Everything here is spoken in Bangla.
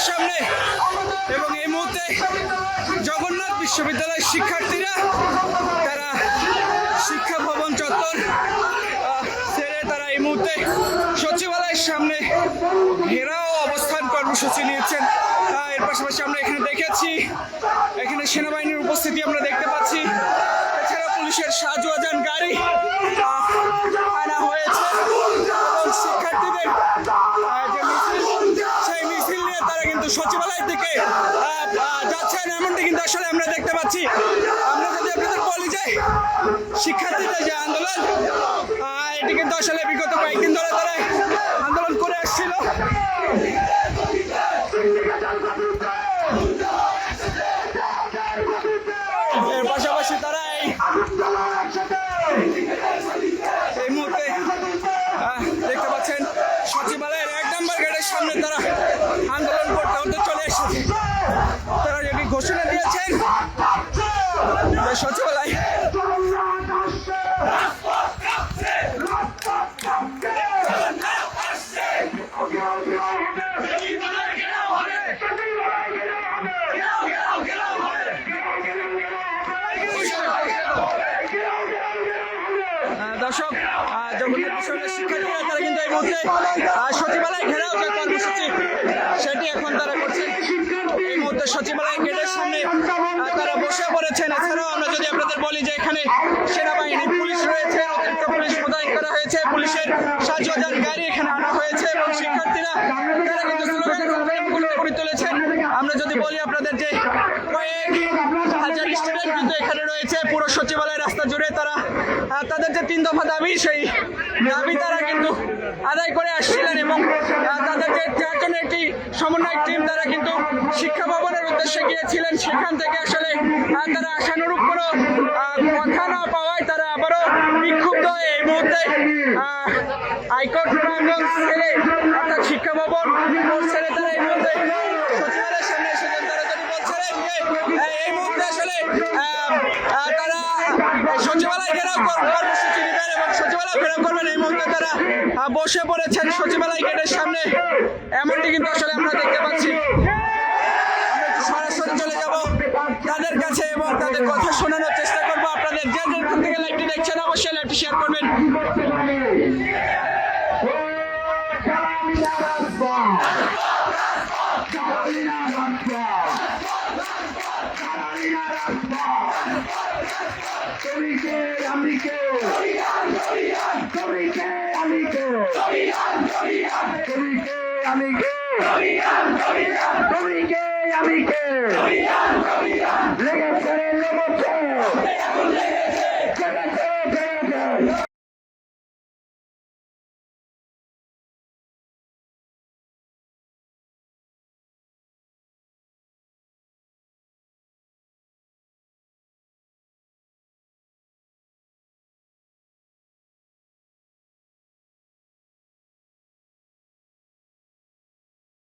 সামনে এবং এই মুহূর্তে জগন্নাথ বিশ্ববিদ্যালয়ের শিক্ষার্থীরা তারা শিক্ষা ভবন চত্বর ছেড়ে তারা এই মুহূর্তে সচিবালয়ের সামনে ঘেরাও অবস্থান কর্মসূচি নিয়েছেন। এর পাশাপাশি আমরা এখানে দেখেছি এখানে সেনাবাহিনীর উপস্থিতি আমরা দেখতে পাচ্ছি। এছাড়া পুলিশের সাজোয়াজান গাড়ি আনা হয়েছে এবং শিক্ষার্থীদের যে মিছিল সেই মিছিল নিয়ে তারা কিন্তু সচিবালয়ের দিকে যাচ্ছেন, এমনটি কিন্তু আসলে আমরা দেখতে পাচ্ছি। আমরা যদি আপনাদের বলি যে শিক্ষার্থীদের যে আন্দোলন এটি কিন্তু আসলে বিগত কয়েকদিন ধরে তারা আন্দোলন করে আসছিল। এর পাশাপাশি তারা এই মুহূর্তে দেখতে পাচ্ছেন সচিবালয়ের 1 নম্বর গেটের সামনে তারা আন্দোলন করতে হতে চলে এসেছে। তারা যেটি ঘোষণা দিয়েছেন সচিবালয় দর্শক জগন্নাথ বিশ্ববিদ্যালয়ের শিক্ষার্থীরা তারা কিন্তু এই মুহূর্তে সচিবালয় ঘেরাও যে কর্মসূচি সেটি এখন তারা করছেন। এই মুহূর্তে সচিবালয় গেটের সামনে তারা বসে পড়েছেন। এছাড়াও আমরা যদি আপনাদের বলি যে এখানে সেনাবাহিনী পুলিশ রয়েছে, অতিরিক্ত পুলিশ মোতায়েন করা হয়েছে, পুলিশের সাজোয়াজান গাড়ি এখানে আনা হয়েছে এবং শিক্ষার্থীরা তারা কিন্তু স্লোগান করে তুলেছেন। আমরা যদি বলি আপনাদের যে কয়েক হাজার স্টুডেন্ট কিন্তু এখানে রয়েছে পুরো সচিবালয় রাস্তা জুড়ে, তারা তাদের যে 3 দফা দাবি সেই দাবি তারা কিন্তু আদায় করে আসছিলেন এবং তাদের যে 4 জনের একটি সমন্বয়ক টিম তারা কিন্তু শিক্ষা ভবনের উদ্দেশ্যে গিয়েছিলেন। সেখান থেকে আসলে তারা আশানুরূপ কোনো কথা না পাওয়ায় তারা আবারও বিক্ষুব্ধ হয়ে এই মুহূর্তে হাইকোর্ট প্রাঙ্গণ ছেড়ে অর্থাৎ শিক্ষা ভবন ছেড়ে তারা এই মুহূর্তে সচিবালয়ের সামনে এসেছেন। তারা যদি বলছিলেন যে এই মুহূর্তে আসলে তারা সচিবালয় ঘেরাও কর্মসূচি নেবেন এবং সচিবালয় ঘেরাও করবেন। এই মুহূর্তে তারা বসে পড়েছেন সচিবালয় গেটের সামনে, এমনটি কিন্তু আসলে আমরা দেখতে পাচ্ছি। আমরা সরাসরি চলে যাব তাদের কাছে এবং তাদের কথা শোনানোর চেষ্টা করবো। আপনাদের যে যেখান থেকে লাইভটি দেখছেন অবশ্যই লাইভটি শেয়ার করবেন। আমি